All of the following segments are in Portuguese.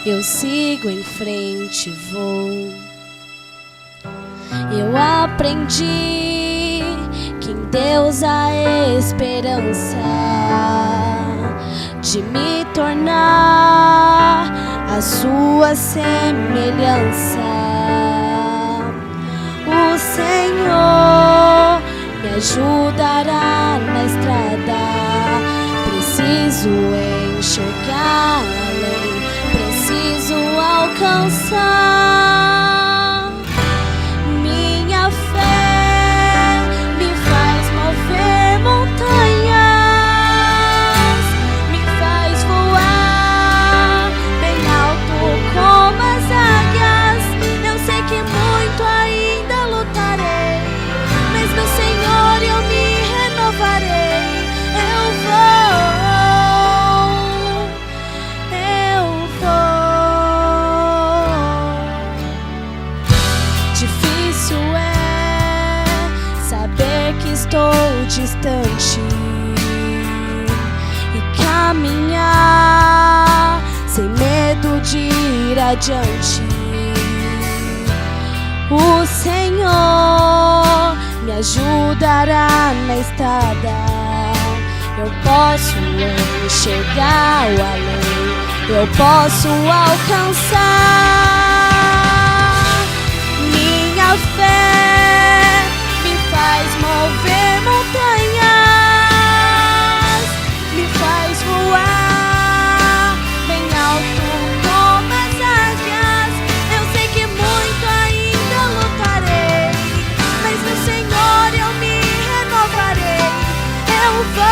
eu sigo em frente e vou. Eu aprendi que em Deus há esperança de me tornar a sua semelhança. O Senhor me ajudará na estrada. Preciso enxergar além, preciso alcançar. Minha fé me faz mover montanhas, me faz voar bem alto como as águias. Eu sei que muito ainda lutarei, mas meu Senhor eu me renovarei. Eu vou. Difícil é saber que estou distante e caminhar sem medo de ir adiante. O Senhor me ajudará na estrada. Eu posso enxergar o além, eu posso alcançar. Minha fé me faz mover montanhas, me faz voar bem alto como as águias. Eu sei que muito ainda lutarei, mas meu Senhor eu me renovarei. Eu vou.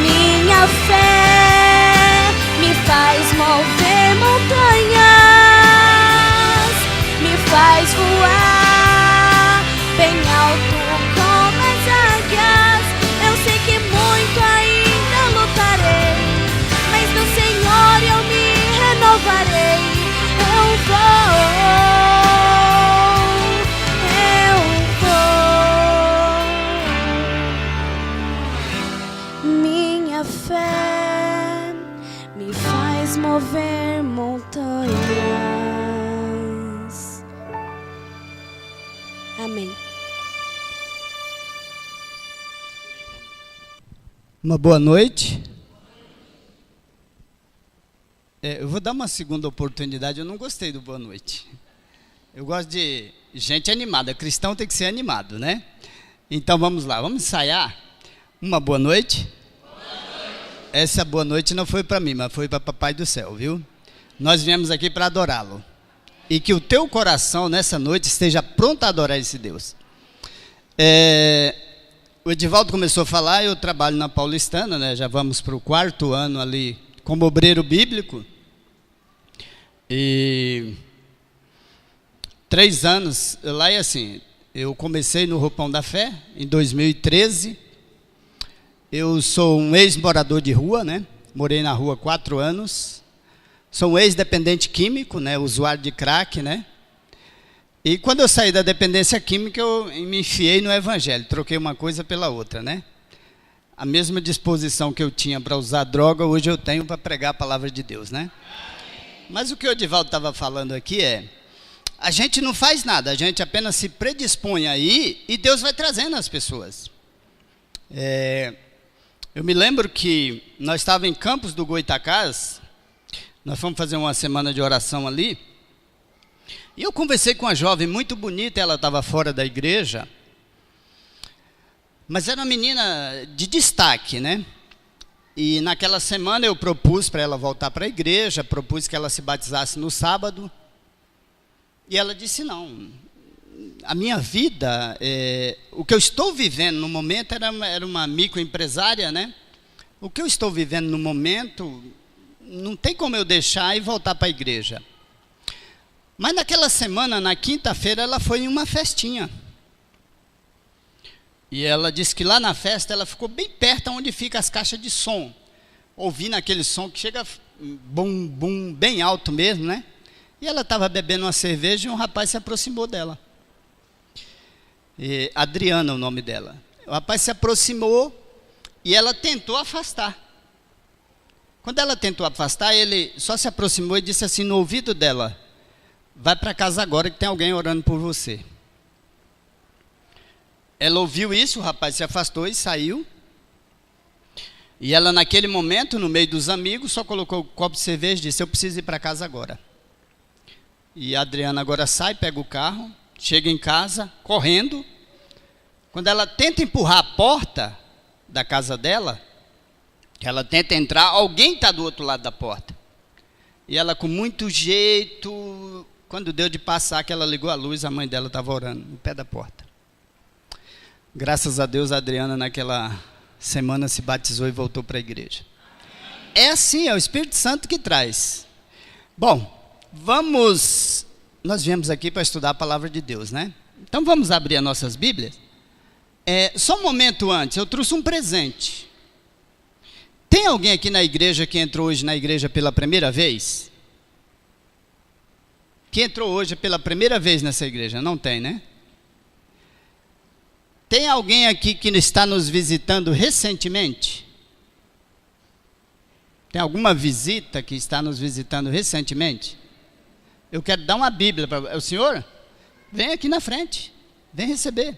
Minha fé me faz mover montanhas, me faz voar bem alto como as águias. Eu sei que muito ainda lutarei, mas no Senhor eu me renovarei. Eu vou. Minha fé me faz mover montanhas. Amém. Uma boa noite. Eu vou dar uma segunda oportunidade. Eu não gostei do boa noite. Eu gosto de gente animada. Cristão tem que ser animado, né? Então vamos lá, vamos ensaiar. Uma boa noite. Essa boa noite não foi para mim, mas foi para Papai do Céu, viu? Nós viemos aqui para adorá-lo. E que o teu coração nessa noite esteja pronto a adorar esse Deus. O Edivaldo começou a falar, eu trabalho na Paulistana, né? Já vamos para o 4º ano ali como obreiro bíblico. E 3 anos lá é assim, eu comecei no Roupão da Fé em 2013. Eu sou um ex-morador de rua, né? Morei na rua 4 anos. Sou um ex-dependente químico, né? Usuário de crack, né? E quando eu saí da dependência química, eu me enfiei no evangelho. Troquei uma coisa pela outra, né? A mesma disposição que eu tinha para usar droga, hoje eu tenho para pregar a palavra de Deus, né? Mas o que o Edivaldo estava falando aqui é, a gente não faz nada, a gente apenas se predispõe aí e Deus vai trazendo as pessoas. Eu me lembro que nós estávamos em Campos do Goitacás, nós fomos fazer uma semana de oração ali, e eu conversei com uma jovem muito bonita, ela estava fora da igreja, mas era uma menina de destaque, né? E naquela semana eu propus para ela voltar para a igreja, propus que ela se batizasse no sábado, e ela disse não. A minha vida, o que eu estou vivendo no momento era uma microempresária, né? O que eu estou vivendo no momento, não tem como eu deixar e voltar para a igreja. Mas naquela semana, na quinta-feira, ela foi em uma festinha. E ela disse que lá na festa ela ficou bem perto onde ficam as caixas de som, ouvindo aquele som que chega bum, bum, bem alto mesmo, né? E ela estava bebendo uma cerveja e um rapaz se aproximou dela. Adriana, o nome dela. O rapaz se aproximou e ela tentou afastar. Quando ela tentou afastar, ele só se aproximou e disse assim no ouvido dela: vai para casa agora que tem alguém orando por você. Ela ouviu isso, o rapaz se afastou e saiu. E ela naquele momento, no meio dos amigos, só colocou um copo de cerveja e disse: eu preciso ir para casa agora. E a Adriana agora sai, pega o carro, chega em casa, correndo. Quando ela tenta empurrar a porta da casa dela, ela tenta entrar, alguém está do outro lado da porta. E ela com muito jeito, quando deu de passar, que ela ligou a luz, a mãe dela estava orando no pé da porta. Graças a Deus, a Adriana naquela semana se batizou e voltou para a igreja. É assim, é o Espírito Santo que traz. Bom, nós viemos aqui para estudar a palavra de Deus, né? Então vamos abrir as nossas Bíblias. Só um momento antes, eu trouxe um presente. Tem alguém aqui na igreja que entrou hoje na igreja pela primeira vez? Que entrou hoje pela primeira vez nessa igreja? Não tem, né? Tem alguém aqui que está nos visitando recentemente? Tem alguma visita que está nos visitando recentemente? Eu quero dar uma Bíblia para o senhor. Vem aqui na frente, vem receber.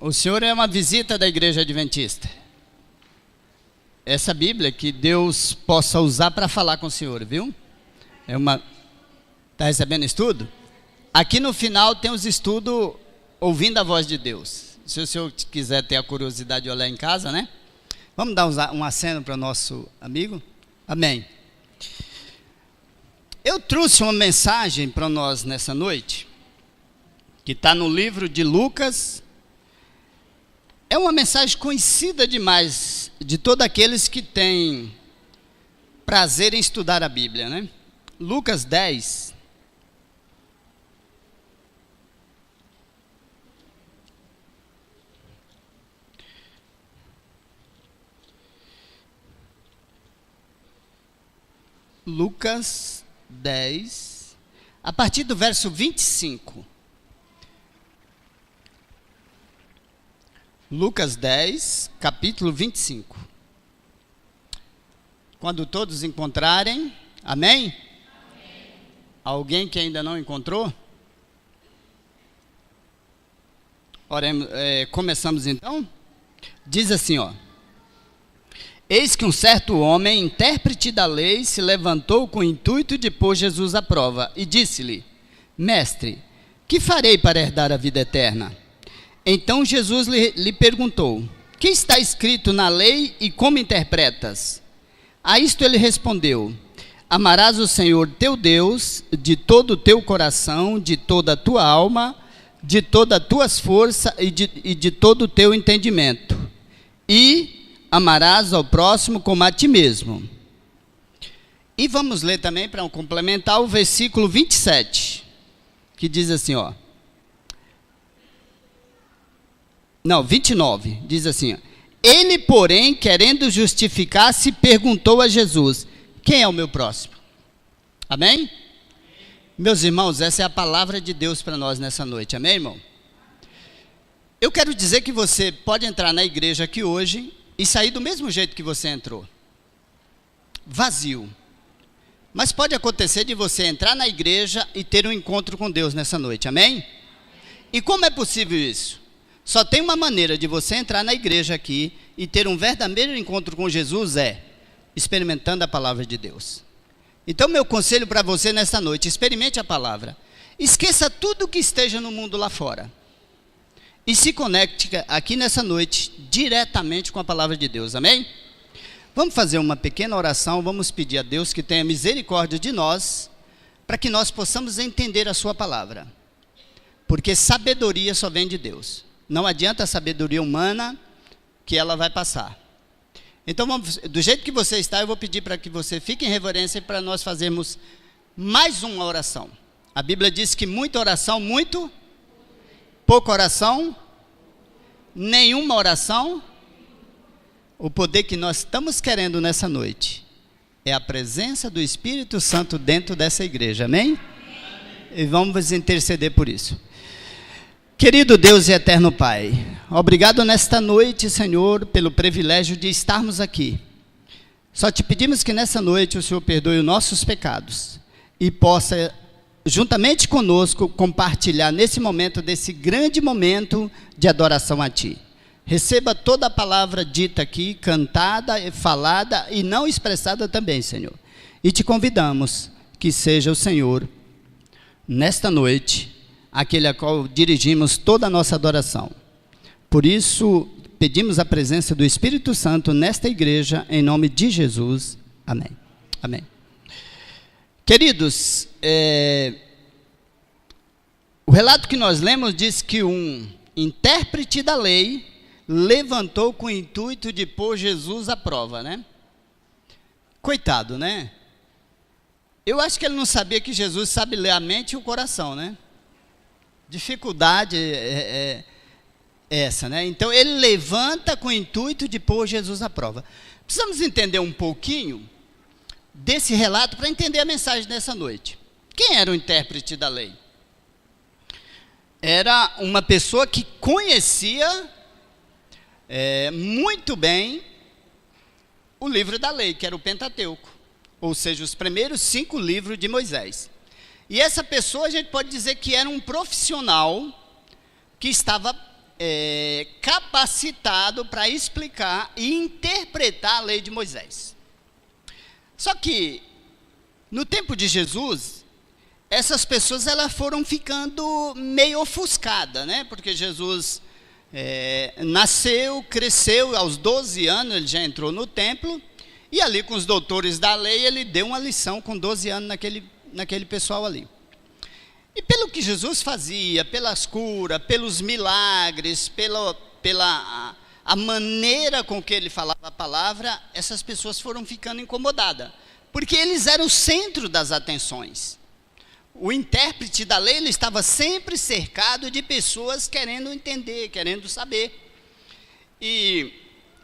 O senhor é uma visita da igreja adventista. Essa Bíblia que Deus possa usar para falar com o senhor, viu? Está recebendo estudo? Aqui no final tem os estudos ouvindo a voz de Deus. Se o senhor quiser ter a curiosidade de olhar em casa, né? Vamos dar um aceno para o nosso amigo? Amém. Eu trouxe uma mensagem para nós nessa noite, que está no livro de Lucas. É uma mensagem conhecida demais de todos aqueles que têm prazer em estudar a Bíblia, né? Lucas 10. Lucas 10, a partir do verso 25. Lucas 10, capítulo 25. Quando todos encontrarem, amém? Amém. Alguém que ainda não encontrou? Oremos, começamos então? Diz assim, ó. Eis que um certo homem, intérprete da lei, se levantou com o intuito de pôr Jesus à prova e disse-lhe: Mestre, que farei para herdar a vida eterna? Então Jesus lhe perguntou: que está escrito na lei e como interpretas? A isto ele respondeu: amarás o Senhor teu Deus de todo o teu coração, de toda a tua alma, de todas as tuas forças e de todo o teu entendimento. E amarás ao próximo como a ti mesmo. E vamos ler também, para complementar, o versículo 27, que diz assim, ó. Não, 29, diz assim, ó. Ele, porém, querendo justificar-se, perguntou a Jesus: quem é o meu próximo? Amém? Meus irmãos, essa é a palavra de Deus para nós nessa noite, amém, irmão? Eu quero dizer que você pode entrar na igreja aqui hoje e sair do mesmo jeito que você entrou, vazio. Mas pode acontecer de você entrar na igreja e ter um encontro com Deus nessa noite, amém? E como é possível isso? Só tem uma maneira de você entrar na igreja aqui e ter um verdadeiro encontro com Jesus, experimentando a palavra de Deus. Então meu conselho para você nessa noite: experimente a palavra. Esqueça tudo que esteja no mundo lá fora e se conecte aqui nessa noite diretamente com a palavra de Deus, amém? Vamos fazer uma pequena oração, vamos pedir a Deus que tenha misericórdia de nós, para que nós possamos entender a sua palavra, porque sabedoria só vem de Deus. Não adianta a sabedoria humana, que ela vai passar. Então, do jeito que você está, eu vou pedir para que você fique em reverência para nós fazermos mais uma oração. A Bíblia diz que muita oração, muito, pouca oração, nenhuma oração. O poder que nós estamos querendo nessa noite é a presença do Espírito Santo dentro dessa igreja, amém? E vamos interceder por isso. Querido Deus e eterno Pai, obrigado nesta noite, Senhor, pelo privilégio de estarmos aqui. Só te pedimos que nessa noite o Senhor perdoe os nossos pecados e possa, juntamente conosco, compartilhar nesse momento, desse grande momento de adoração a Ti. Receba toda a palavra dita aqui, cantada, falada e não expressada também, Senhor. E te convidamos que seja o Senhor, nesta noite, aquele a qual dirigimos toda a nossa adoração. Por isso, pedimos a presença do Espírito Santo nesta igreja, em nome de Jesus. Amém. Amém. Queridos, o relato que nós lemos diz que um intérprete da lei levantou com o intuito de pôr Jesus à prova, né? Coitado, né? Eu acho que ele não sabia que Jesus sabe ler a mente e o coração, né? Dificuldade é essa, né? Então ele levanta com o intuito de pôr Jesus à prova. Precisamos entender um pouquinho desse relato para entender a mensagem dessa noite. Quem era o intérprete da lei? Era uma pessoa que conhecia muito bem o livro da lei, que era o Pentateuco, ou seja, os primeiros 5 livros de Moisés. E essa pessoa, a gente pode dizer que era um profissional que estava capacitado para explicar e interpretar a lei de Moisés. Só que, no tempo de Jesus, essas pessoas elas foram ficando meio ofuscadas, né? Porque Jesus nasceu, cresceu, aos 12 anos ele já entrou no templo, e ali com os doutores da lei, ele deu uma lição com 12 anos naquele pessoal ali. E pelo que Jesus fazia, pelas curas, pelos milagres, pela maneira com que ele falava a palavra, essas pessoas foram ficando incomodadas, porque eles eram o centro das atenções. O intérprete da lei, ele estava sempre cercado de pessoas querendo entender, querendo saber. E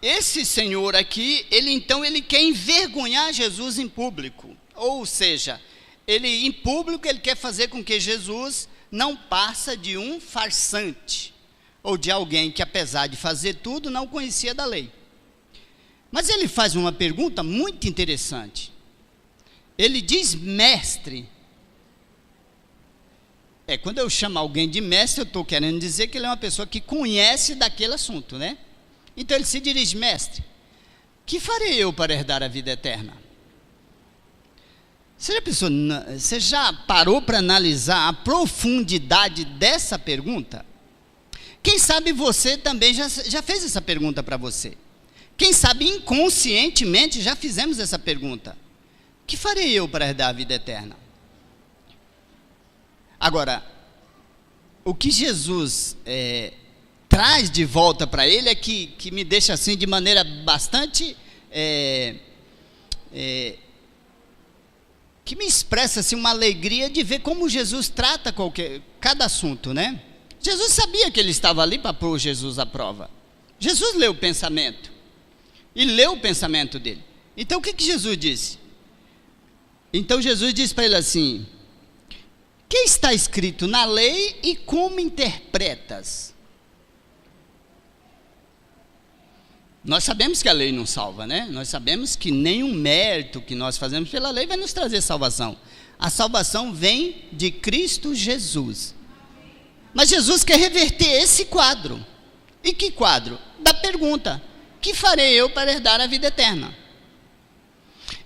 esse senhor aqui, ele quer envergonhar Jesus em público, ou seja, em público ele quer fazer com que Jesus não passe de um farsante, ou de alguém que apesar de fazer tudo, não conhecia da lei. Mas ele faz uma pergunta muito interessante. Ele diz mestre. Quando eu chamo alguém de mestre, eu estou querendo dizer que ele é uma pessoa que conhece daquele assunto, né? Então ele se dirige, mestre, que farei eu para herdar a vida eterna? Você já parou para analisar a profundidade dessa pergunta? Quem sabe você também já fez essa pergunta para você. Quem sabe inconscientemente já fizemos essa pergunta. Que farei eu para herdar a vida eterna? Agora, o que Jesus traz de volta para ele é que me deixa assim de maneira bastante... que me expressa assim, uma alegria de ver como Jesus trata cada assunto, né? Jesus sabia que ele estava ali para pôr Jesus à prova. Jesus leu o pensamento. E leu o pensamento dele. Então o que Jesus disse? Então Jesus disse para ele assim: que está escrito na lei e como interpretas? Nós sabemos que a lei não salva, né? Nós sabemos que nenhum mérito que nós fazemos pela lei vai nos trazer salvação. A salvação vem de Cristo Jesus. Mas Jesus quer reverter esse quadro. E que quadro? Da pergunta: que farei eu para herdar a vida eterna?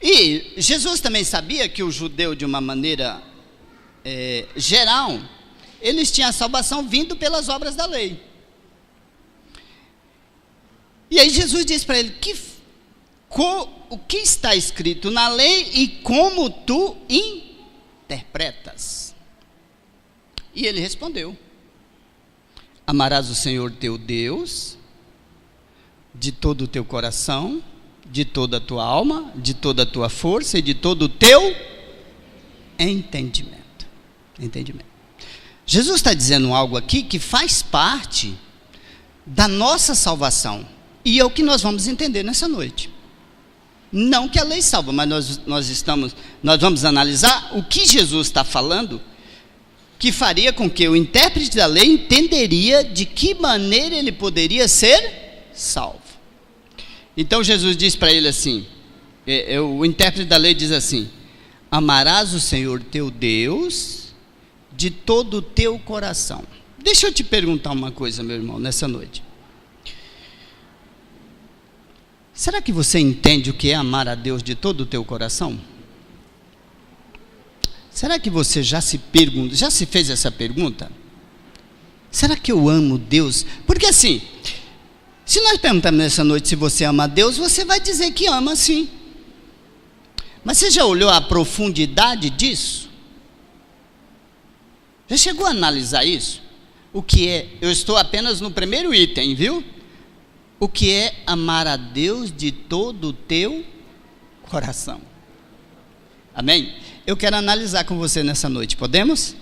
E Jesus também sabia que o judeu, de uma maneira geral, eles tinham a salvação vindo pelas obras da lei. E aí Jesus diz para ele, o que está escrito na lei e como tu interpretas? E ele respondeu: amarás o Senhor teu Deus de todo o teu coração, de toda a tua alma, de toda a tua força e de todo o teu entendimento. Entendimento. Jesus está dizendo algo aqui que faz parte da nossa salvação. E é o que nós vamos entender nessa noite. Não que a lei salva, mas nós vamos analisar o que Jesus está falando, que faria com que o intérprete da lei entenderia de que maneira ele poderia ser salvo. Então Jesus diz para ele assim, o intérprete da lei diz assim: amarás o Senhor teu Deus de todo o teu coração. Deixa eu te perguntar uma coisa, meu irmão, nessa noite. Será que você entende o que é amar a Deus de todo o teu coração? Será que você já se fez essa pergunta? Será que eu amo Deus? Porque assim, se nós perguntarmos nessa noite se você ama a Deus, você vai dizer que ama sim. Mas você já olhou a profundidade disso? Já chegou a analisar isso? O que é? Eu estou apenas no primeiro item, viu? O que é amar a Deus de todo o teu coração? Amém? Eu quero analisar com você nessa noite, podemos?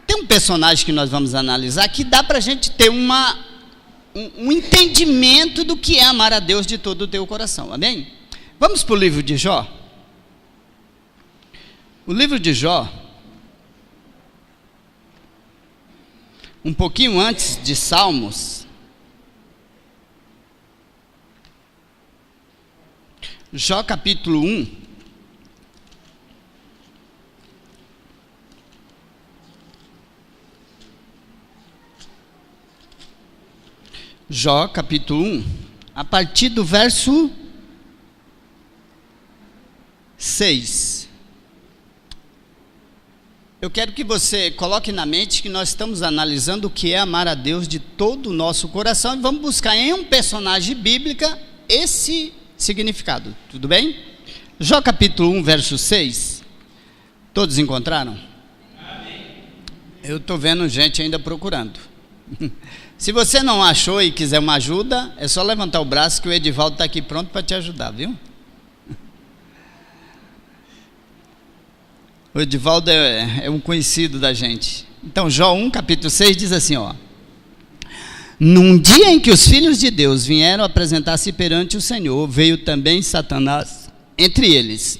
Tem um personagem que nós vamos analisar que dá para a gente ter um entendimento do que é amar a Deus de todo o teu coração, amém? Vamos para o livro de Jó. O livro de Jó, um pouquinho antes de Salmos, Jó capítulo 1, Jó capítulo 1, a partir do verso 6. Eu quero que você coloque na mente que nós estamos analisando o que é amar a Deus de todo o nosso coração e vamos buscar em um personagem bíblico esse significado, tudo bem? Jó capítulo 1, verso 6. Todos encontraram? Amém. Eu estou vendo gente ainda procurando. Se você não achou e quiser uma ajuda, é só levantar o braço que o Edivaldo está aqui pronto para te ajudar, viu? O Edivaldo é um conhecido da gente. Então Jó 1, capítulo 6 diz assim, ó: num dia em que os filhos de Deus vieram apresentar-se perante o Senhor, veio também Satanás entre eles.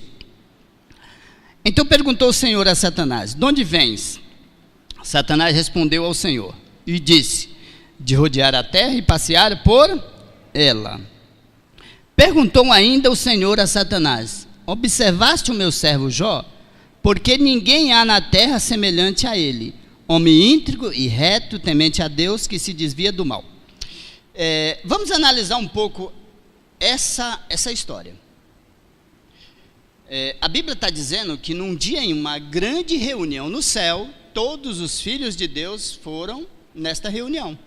Então perguntou o Senhor a Satanás: de onde vens? Satanás respondeu ao Senhor e disse: de rodear a terra e passear por ela. Perguntou ainda o Senhor a Satanás: observaste o meu servo Jó? Porque ninguém há na terra semelhante a ele, homem íntegro e reto, temente a Deus, que se desvia do mal. Vamos analisar um pouco essa história. A Bíblia está dizendo que num dia, em uma grande reunião no céu, todos os filhos de Deus foram nesta reunião.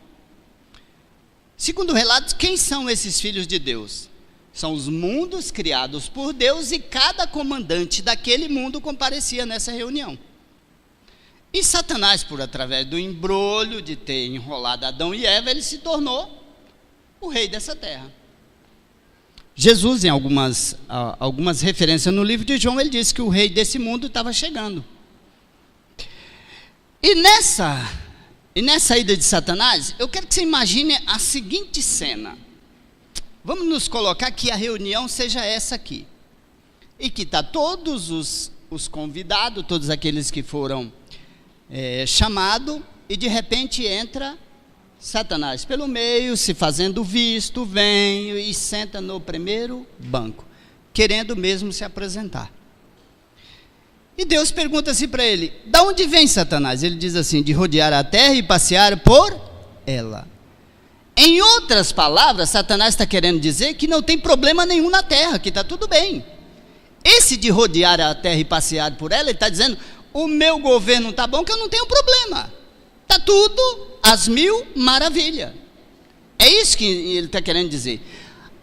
Segundo o relato, quem são esses filhos de Deus? São os mundos criados por Deus e cada comandante daquele mundo comparecia nessa reunião. E Satanás, por através do embrolho de ter enrolado Adão e Eva, ele se tornou o rei dessa terra. Jesus, em algumas referências no livro de João, ele disse que o rei desse mundo estava chegando. E nessa ida de Satanás, eu quero que você imagine a seguinte cena. Vamos nos colocar que a reunião seja essa aqui. E que está todos os convidados, todos aqueles que foram chamados, e de repente entra Satanás pelo meio, se fazendo visto, vem e senta no primeiro banco, querendo mesmo se apresentar. E Deus pergunta assim para ele: de onde vem Satanás? Ele diz assim: de rodear a terra e passear por ela. Em outras palavras, Satanás está querendo dizer que não tem problema nenhum na terra, que está tudo bem. Esse de rodear a terra e passear por ela, ele está dizendo: o meu governo está bom, que eu não tenho problema. Está tudo às mil maravilhas. É isso que ele está querendo dizer.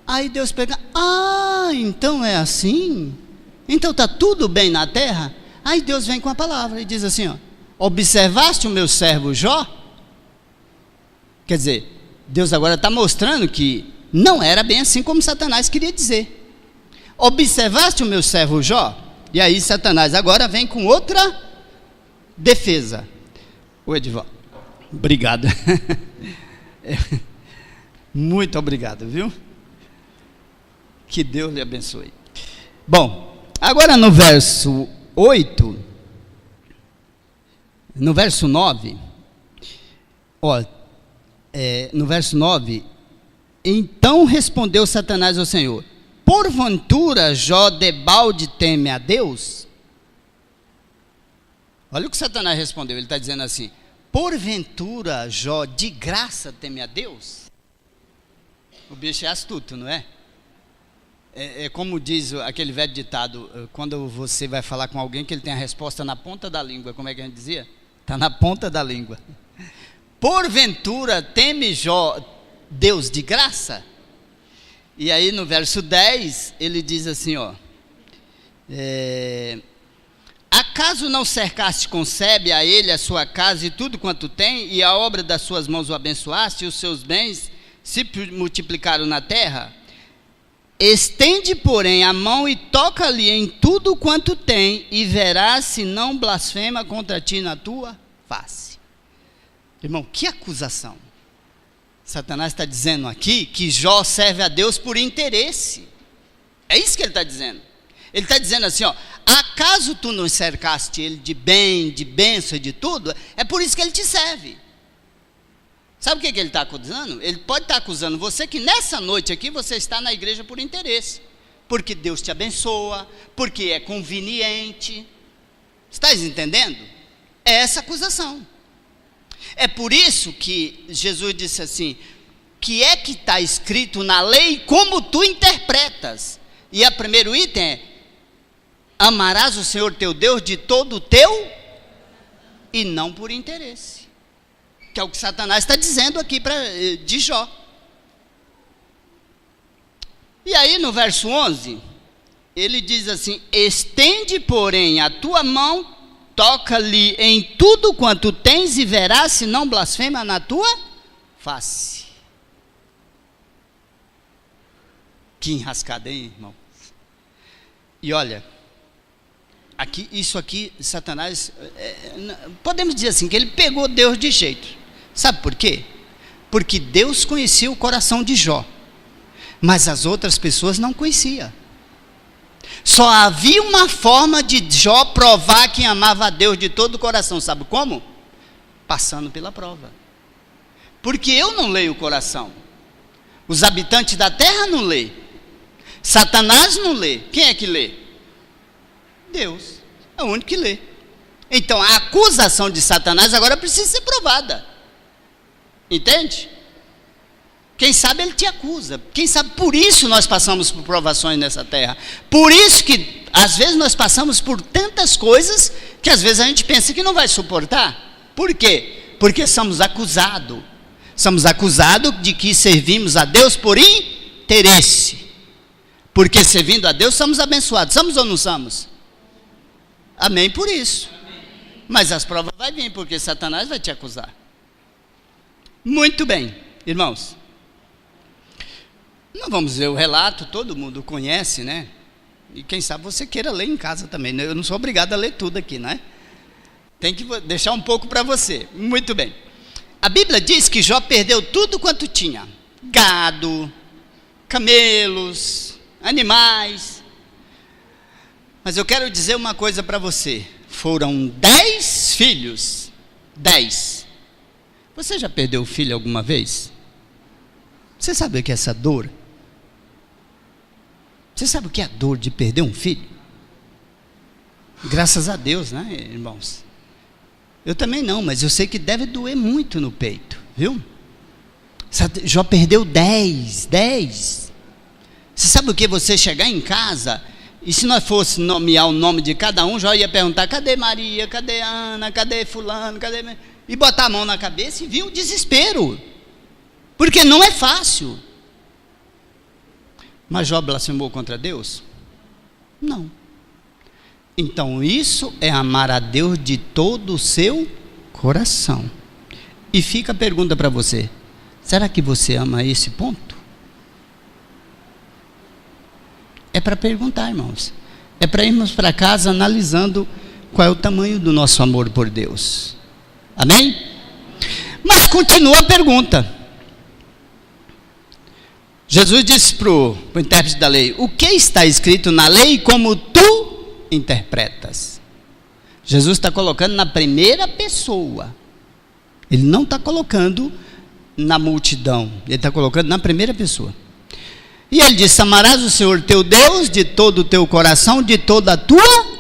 Aí Deus pega: então é assim? Então está tudo bem na terra? Aí Deus vem com a palavra e diz assim, ó: observaste o meu servo Jó? Quer dizer, Deus agora está mostrando que não era bem assim como Satanás queria dizer. Observaste o meu servo Jó? E aí Satanás agora vem com outra defesa. O Edivaldo, obrigado. Muito obrigado, viu? Que Deus lhe abençoe. Bom, agora no verso 8, no verso 9, no verso 9, então respondeu Satanás ao Senhor: porventura Jó debalde teme a Deus? Olha o que Satanás respondeu, ele está dizendo assim: porventura Jó de graça teme a Deus? O bicho é astuto, não é? É como diz aquele velho ditado, quando você vai falar com alguém que ele tem a resposta na ponta da língua, como é que a gente dizia? Está na ponta da língua. Porventura teme Jó Deus de graça? E aí no verso 10, ele diz assim, acaso não cercaste com sebe a ele, a sua casa e tudo quanto tem, e a obra das suas mãos o abençoaste, e os seus bens se multiplicaram na terra? Estende, porém, a mão e toca-lhe em tudo quanto tem, e verás se não blasfema contra ti na tua face. Irmão, que acusação! Satanás está dizendo aqui que Jó serve a Deus por interesse. É isso que ele está dizendo. Ele está dizendo assim, acaso tu não cercaste ele de bem, de bênção e de tudo? É por isso que ele te serve. Sabe o que ele está acusando? Ele pode estar acusando você que nessa noite aqui você está na igreja por interesse, porque Deus te abençoa, porque é conveniente. Estás entendendo? É essa acusação. É por isso que Jesus disse assim: que é que está escrito na lei, como tu interpretas? E o primeiro item é: amarás o Senhor teu Deus de todo o teu, e não por interesse. Que é o que Satanás está dizendo aqui de Jó. E aí no verso 11, ele diz assim: estende, porém, a tua mão, toca-lhe em tudo quanto tens, e verás se não blasfema na tua face. Que enrascada, hein, irmão? E olha, isso aqui, Satanás, podemos dizer assim, que ele pegou Deus de jeito. Sabe por quê? Porque Deus conhecia o coração de Jó, mas as outras pessoas não conheciam. Só havia uma forma de Jó provar que amava a Deus de todo o coração. Sabe como? Passando pela prova. Porque eu não leio o coração. Os habitantes da terra não leem. Satanás não lê. Quem é que lê? Deus. É o único que lê. Então a acusação de Satanás agora precisa ser provada. Entende? Quem sabe ele te acusa. Quem sabe por isso nós passamos por provações nessa terra. Por isso que às vezes nós passamos por tantas coisas que às vezes a gente pensa que não vai suportar. Por quê? Porque somos acusados. Somos acusados de que servimos a Deus por interesse. Porque servindo a Deus somos abençoados. Somos ou não somos? Amém por isso. Mas as provas vão vir, porque Satanás vai te acusar. Muito bem, irmãos. Não vamos ver o relato, todo mundo conhece, né? E quem sabe você queira ler em casa também, né? Eu não sou obrigado a ler tudo aqui, né? Tem que deixar um pouco para você. Muito bem. A Bíblia diz que Jó perdeu tudo quanto tinha: gado, camelos, animais. Mas eu quero dizer uma coisa para você: foram 10 filhos. 10. Você já perdeu o filho alguma vez? Você sabe o que é essa dor? Você sabe o que é a dor de perder um filho? Graças a Deus, né, irmãos? Eu também não, mas eu sei que deve doer muito no peito, viu? Jó perdeu 10. Você sabe o que? Você chegar em casa, e se nós fosse nomear o nome de cada um, Jó ia perguntar: cadê Maria, cadê Ana, cadê fulano, cadê... E botar a mão na cabeça e vir o desespero, porque não é fácil. Mas Jó blasfemou contra Deus? Não. Então isso é amar a Deus de todo o seu coração. E fica a pergunta para você: será que você ama a esse ponto? É para perguntar, irmãos. É para irmos para casa analisando qual é o tamanho do nosso amor por Deus. Amém? Mas continua a pergunta. Jesus disse para o intérprete da lei: o que está escrito na lei, como tu interpretas? Jesus está colocando na primeira pessoa. Ele não está colocando na multidão. Ele está colocando na primeira pessoa. E ele disse: amarás o Senhor teu Deus de todo o teu coração, de toda a tua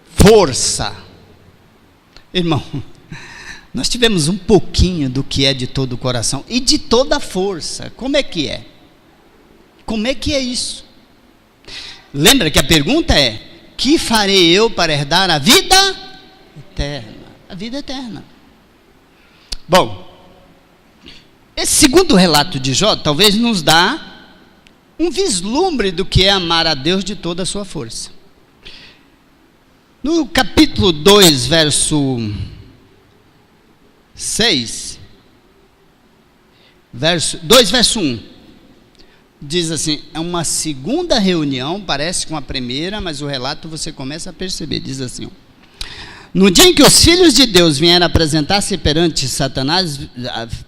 força. Irmão, nós tivemos um pouquinho do que é de todo o coração e de toda a força. Como é que é? Como é que é isso? Lembra que a pergunta é: que farei eu para herdar a vida eterna? A vida eterna. Bom, esse segundo relato de Jó talvez nos dá um vislumbre do que é amar a Deus de toda a sua força. No capítulo 2, verso 6, verso 1, diz assim, é uma segunda reunião, parece com a primeira, mas o relato você começa a perceber, diz assim: no dia em que os filhos de Deus vieram apresentar-se perante Satanás,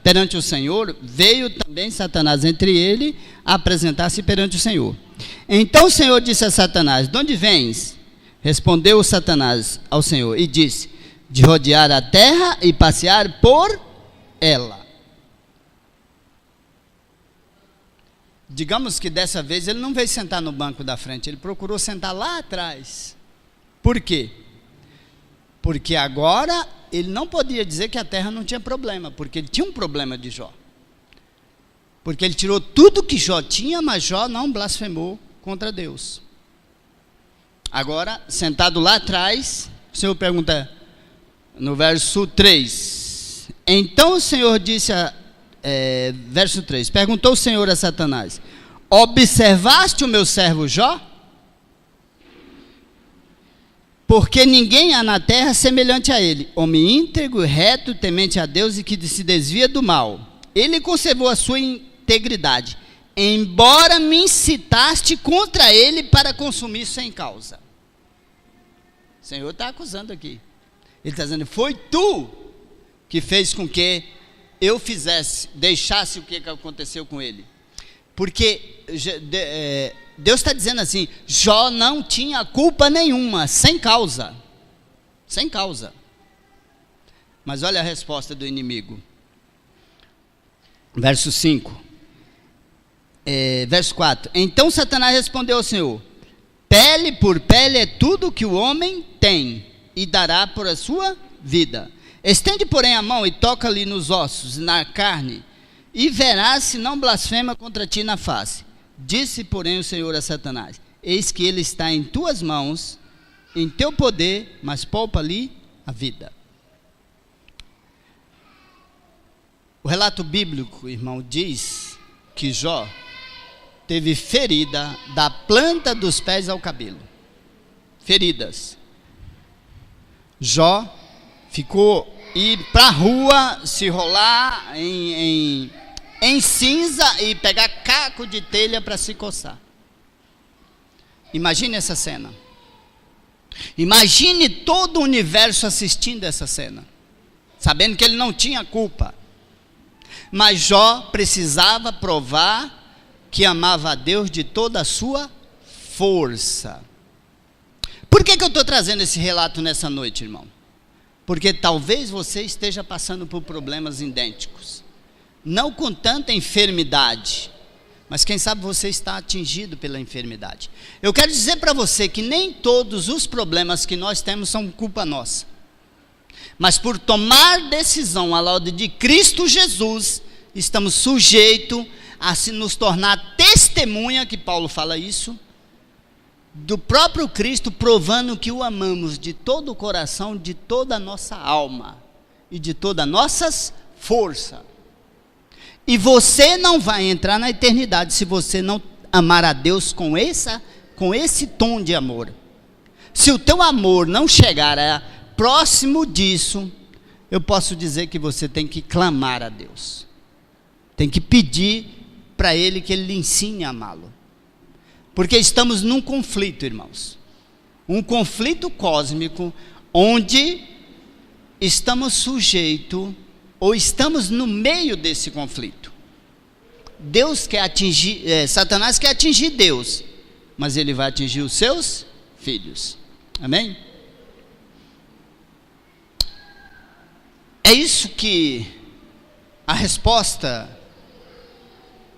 perante o Senhor, veio também Satanás entre ele a apresentar-se perante o Senhor. Então o Senhor disse a Satanás: de onde vens? Respondeu Satanás ao Senhor e disse: de rodear a terra e passear por ela. Digamos que dessa vez ele não veio sentar no banco da frente, ele procurou sentar lá atrás. Por quê? Porque agora ele não podia dizer que a terra não tinha problema, porque ele tinha um problema de Jó. Porque ele tirou tudo que Jó tinha, mas Jó não blasfemou contra Deus. Agora, sentado lá atrás, o Senhor pergunta, no verso 3, então o Senhor disse verso 3, perguntou o Senhor a Satanás: observaste o meu servo Jó? Porque ninguém há na terra semelhante a ele, homem íntegro, reto, temente a Deus e que se desvia do mal. Ele conservou a sua integridade, embora me incitaste contra ele para consumir sem causa. O Senhor está acusando aqui. Ele está dizendo: foi tu que fez com que eu deixasse o que aconteceu com ele. Porque Deus está dizendo assim: Jó não tinha culpa nenhuma, sem causa. Sem causa. Mas olha a resposta do inimigo. Verso 5. Verso 4. Então Satanás respondeu ao Senhor: pele por pele é tudo que o homem tem, e dará por a sua vida. Estende, porém, a mão e toca-lhe nos ossos, na carne, e verás se não blasfema contra ti na face. Disse, porém, o Senhor a Satanás: eis que ele está em tuas mãos, em teu poder, mas poupa-lhe a vida. O relato bíblico, irmão, diz que Jó teve ferida da planta dos pés ao cabelo. Feridas. Jó ficou ir para a rua, se rolar em cinza e pegar caco de telha para se coçar. Imagine essa cena. Imagine todo o universo assistindo essa cena, sabendo que ele não tinha culpa. Mas Jó precisava provar que amava a Deus de toda a sua força. Por que eu estou trazendo esse relato nessa noite, irmão? Porque talvez você esteja passando por problemas idênticos. Não com tanta enfermidade, mas quem sabe você está atingido pela enfermidade. Eu quero dizer para você que nem todos os problemas que nós temos são culpa nossa. Mas por tomar decisão à lado de Cristo Jesus, estamos sujeitos a se nos tornar testemunha, que Paulo fala isso, do próprio Cristo, provando que o amamos de todo o coração, de toda a nossa alma e de toda a nossa força. E você não vai entrar na eternidade se você não amar a Deus com esse tom de amor. Se o teu amor não chegar próximo disso, eu posso dizer que você tem que clamar a Deus. Tem que pedir para Ele que Ele lhe ensine a amá-lo. Porque estamos num conflito, irmãos. um conflito cósmico onde estamos sujeitos ou estamos no meio desse conflito. Deus quer atingir, Satanás quer atingir Deus, mas ele vai atingir os seus filhos. Amém? É isso que a resposta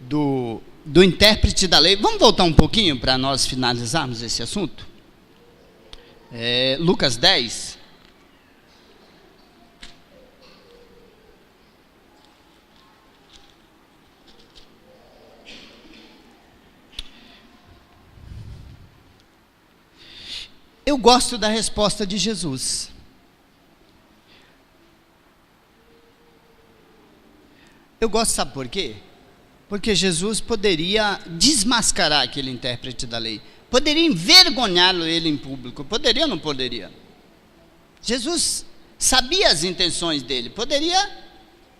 do intérprete da lei. Vamos voltar um pouquinho para nós finalizarmos esse assunto? Lucas 10. Eu gosto da resposta de Jesus. Eu gosto, sabe por quê? Porque Jesus poderia desmascarar aquele intérprete da lei, poderia envergonhá-lo ele em público, poderia ou não poderia? Jesus sabia as intenções dele, poderia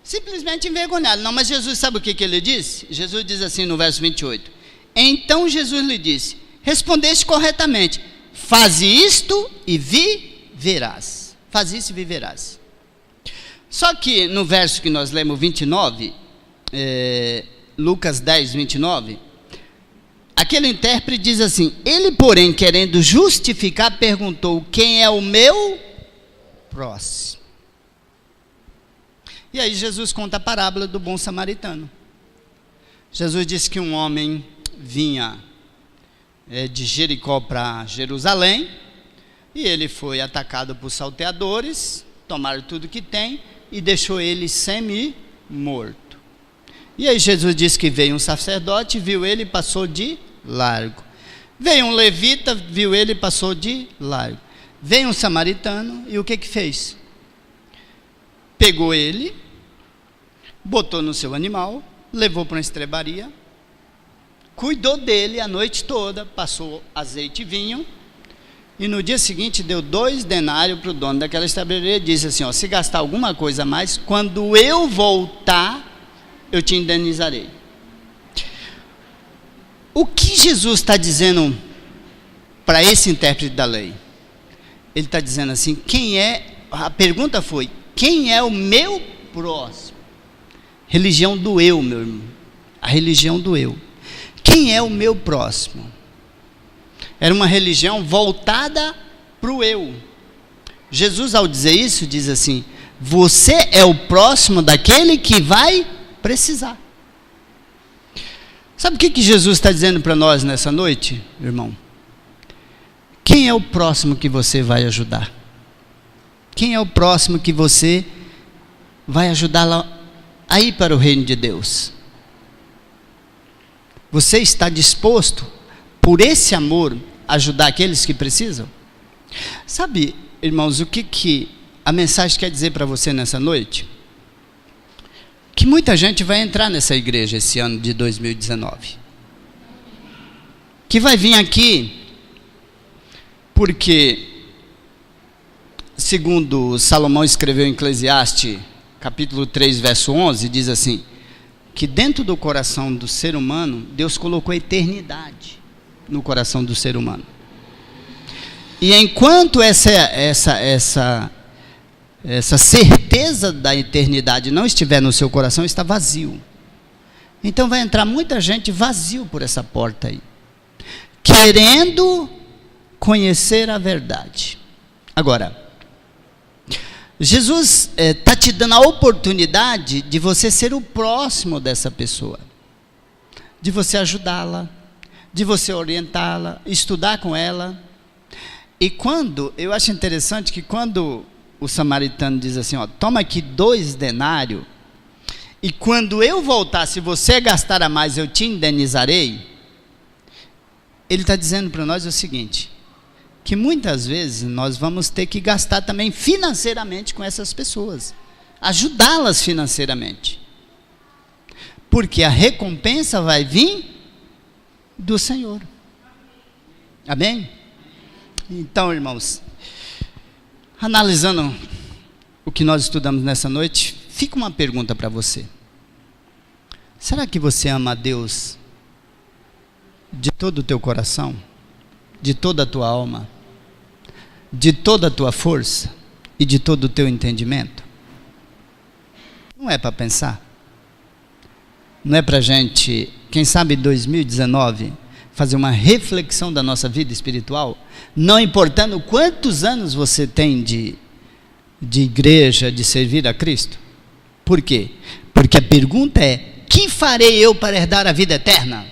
simplesmente envergonhá-lo. Não, mas Jesus sabe o que ele disse? Jesus diz assim no verso 28, então Jesus lhe disse, respondeste corretamente, faze isto e viverás. Faz isso e viverás. Só que no verso que nós lemos 29, Lucas 10, 29, aquele intérprete diz assim, ele porém querendo justificar, perguntou, quem é o meu próximo? E aí Jesus conta a parábola do bom samaritano. Jesus disse que um homem vinha de Jericó para Jerusalém, e ele foi atacado por salteadores, tomaram tudo que tem, e deixou ele semi-morto. E aí Jesus disse que veio um sacerdote, viu ele e passou de largo. Veio um levita, viu ele e passou de largo. Veio um samaritano, e o que fez? Pegou ele, botou no seu animal, levou para uma estrebaria, cuidou dele a noite toda, passou azeite e vinho, e no dia seguinte deu 2 denários para o dono daquela estrebaria e disse assim, se gastar alguma coisa a mais, quando eu voltar, eu te indenizarei. O que Jesus está dizendo para esse intérprete da lei? Ele está dizendo assim, a pergunta foi, quem é o meu próximo? Religião do eu, meu irmão, a religião do eu. Quem é o meu próximo? Era uma religião voltada para o eu. Jesus, ao dizer isso, diz assim, você é o próximo daquele que vai precisar. Sabe o que Jesus está dizendo para nós nessa noite, irmão? Quem é o próximo que você vai ajudar? Quem é o próximo que você vai ajudar a ir para o reino de Deus? Você está disposto, por esse amor, a ajudar aqueles que precisam? Sabe, irmãos, o que a mensagem quer dizer para você nessa noite? Que muita gente vai entrar nessa igreja esse ano de 2019. Que vai vir aqui porque, segundo Salomão escreveu em Eclesiastes, capítulo 3, verso 11, diz assim, que dentro do coração do ser humano, Deus colocou a eternidade no coração do ser humano. E enquanto essa certeza da eternidade não estiver no seu coração, está vazio. Então vai entrar muita gente vazio por essa porta aí, querendo conhecer a verdade. Agora, Jesus está te dando a oportunidade de você ser o próximo dessa pessoa, de você ajudá-la, de você orientá-la, estudar com ela. E eu acho interessante que quando o samaritano diz assim, toma aqui 2 denários, e quando eu voltar, se você gastar a mais, eu te indenizarei. Ele está dizendo para nós o seguinte, que muitas vezes nós vamos ter que gastar também financeiramente com essas pessoas, ajudá-las financeiramente, porque a recompensa vai vir do Senhor. Amém? Então, irmãos, analisando o que nós estudamos nessa noite, fica uma pergunta para você. Será que você ama a Deus de todo o teu coração? De toda a tua alma? de toda a tua força e de todo o teu entendimento? Não é para pensar? Não é para a gente, quem sabe em 2019, fazer uma reflexão da nossa vida espiritual? Não importando quantos anos você tem de igreja, de servir a Cristo. Por quê? Porque a pergunta é: que farei eu para herdar a vida eterna?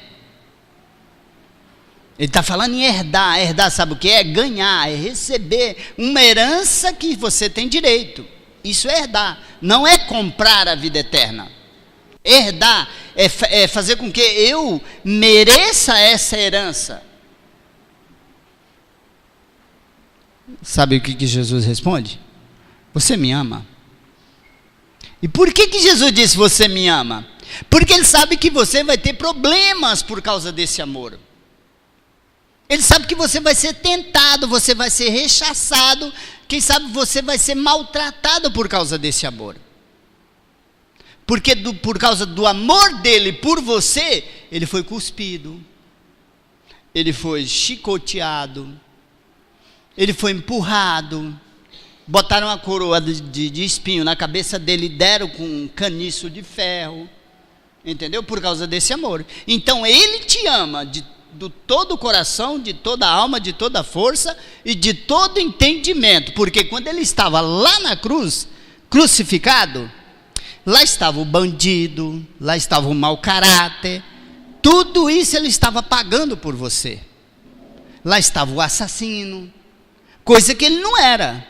Ele está falando em herdar. Herdar sabe o que é? Ganhar, é receber uma herança que você tem direito. Isso é herdar, não é comprar a vida eterna. Herdar é fazer com que eu mereça essa herança. Sabe o que Jesus responde? Você me ama. E por que Jesus disse você me ama? Porque ele sabe que você vai ter problemas por causa desse amor. Ele sabe que você vai ser tentado, você vai ser rechaçado, quem sabe você vai ser maltratado por causa desse amor. Porque por causa do amor dele por você, ele foi cuspido, ele foi chicoteado, ele foi empurrado, botaram a coroa de espinho na cabeça dele, deram com um caniço de ferro, entendeu? Por causa desse amor. Então ele te ama de todo o coração, de toda a alma, de toda a força e de todo entendimento, porque quando ele estava lá na cruz, crucificado, lá estava o bandido, lá estava o mau caráter, tudo isso ele estava pagando por você. Lá estava o assassino, coisa que ele não era,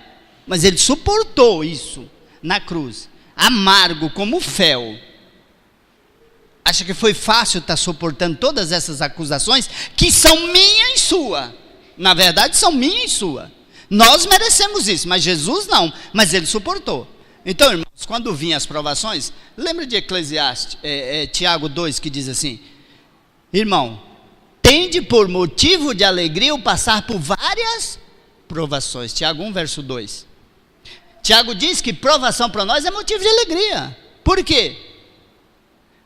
mas ele suportou isso na cruz, amargo como fel. Acha que foi fácil estar suportando todas essas acusações que são minha e sua? Na verdade são minha e sua. Nós merecemos isso, mas Jesus não, mas ele suportou. Então, irmãos, quando vinham as provações, lembra de Eclesiastes, Tiago 2, que diz assim: irmão, tende por motivo de alegria o passar por várias provações. Tiago 1, verso 2. Tiago diz que provação para nós é motivo de alegria. Por quê?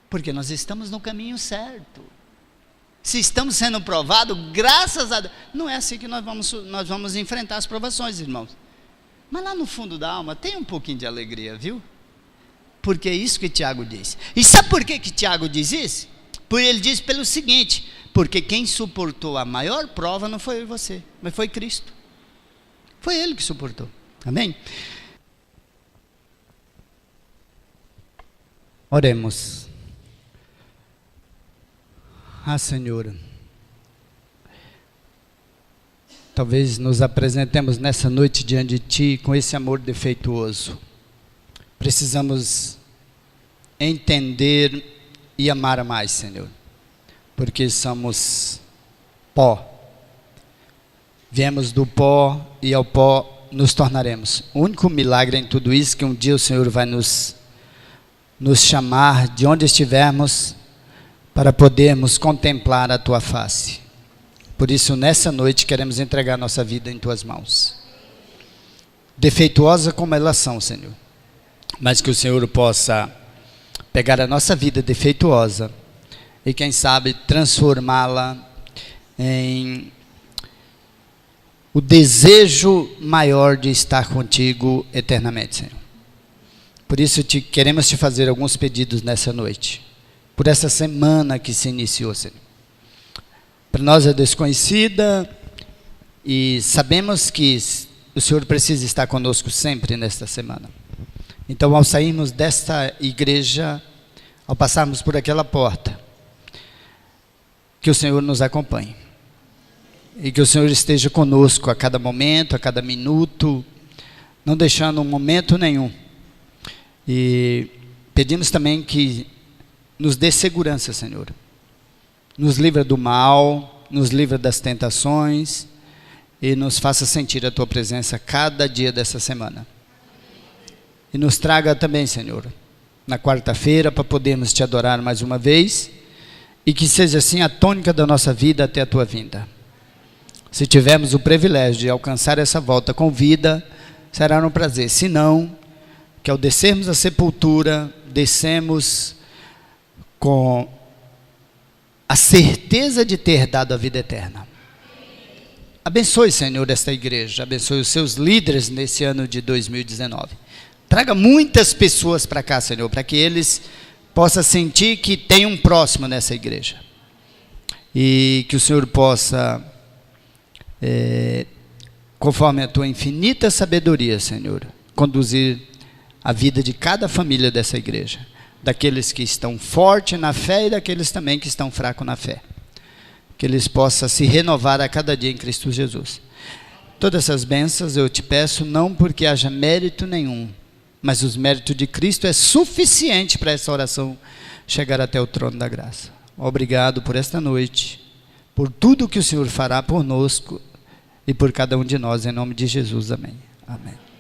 Porque nós estamos no caminho certo. Se estamos sendo provados, graças a Deus. Não é assim que nós vamos enfrentar as provações, irmãos. Mas lá no fundo da alma tem um pouquinho de alegria, viu? Porque é isso que Tiago diz. E sabe por que Tiago diz isso? Porque ele diz pelo seguinte: porque quem suportou a maior prova não foi você, mas foi Cristo. Foi ele que suportou. Amém? Oremos. Senhor, talvez nos apresentemos nessa noite diante de Ti com esse amor defeituoso. Precisamos entender e amar mais, Senhor, porque somos pó. Viemos do pó e ao pó nos tornaremos. O único milagre em tudo isso é que um dia o Senhor vai nos chamar de onde estivermos para podermos contemplar a Tua face. Por isso, nessa noite, queremos entregar nossa vida em Tuas mãos. Defeituosa como elas são, Senhor, mas que o Senhor possa pegar a nossa vida defeituosa e, quem sabe, transformá-la em o desejo maior de estar contigo eternamente, Senhor. Por isso, queremos te fazer alguns pedidos nessa noite, por essa semana que se iniciou, Senhor. Para nós é desconhecida e sabemos que o Senhor precisa estar conosco sempre nesta semana. Então, ao sairmos desta igreja, ao passarmos por aquela porta, que o Senhor nos acompanhe e que o Senhor esteja conosco a cada momento, a cada minuto, não deixando um momento nenhum. E pedimos também que nos dê segurança, Senhor. Nos livra do mal, nos livra das tentações e nos faça sentir a Tua presença cada dia dessa semana. E nos traga também, Senhor, na quarta-feira para podermos Te adorar mais uma vez e que seja assim a tônica da nossa vida até a Tua vinda. Se tivermos o privilégio de alcançar essa volta com vida, será um prazer. Se não, que ao descermos a sepultura, descemos com a certeza de ter dado a vida eterna. Abençoe, Senhor, esta igreja. Abençoe os seus líderes nesse ano de 2019. Traga muitas pessoas para cá, Senhor, para que eles possam sentir que tem um próximo nessa igreja. E que o Senhor possa, conforme a tua infinita sabedoria, Senhor, conduzir a vida de cada família dessa igreja. Daqueles que estão fortes na fé e daqueles também que estão fracos na fé. Que eles possam se renovar a cada dia em Cristo Jesus. Todas essas bênçãos eu te peço não porque haja mérito nenhum, mas os méritos de Cristo é suficiente para essa oração chegar até o trono da graça. Obrigado por esta noite, por tudo que o Senhor fará conosco e por cada um de nós, em nome de Jesus, amém. Amém.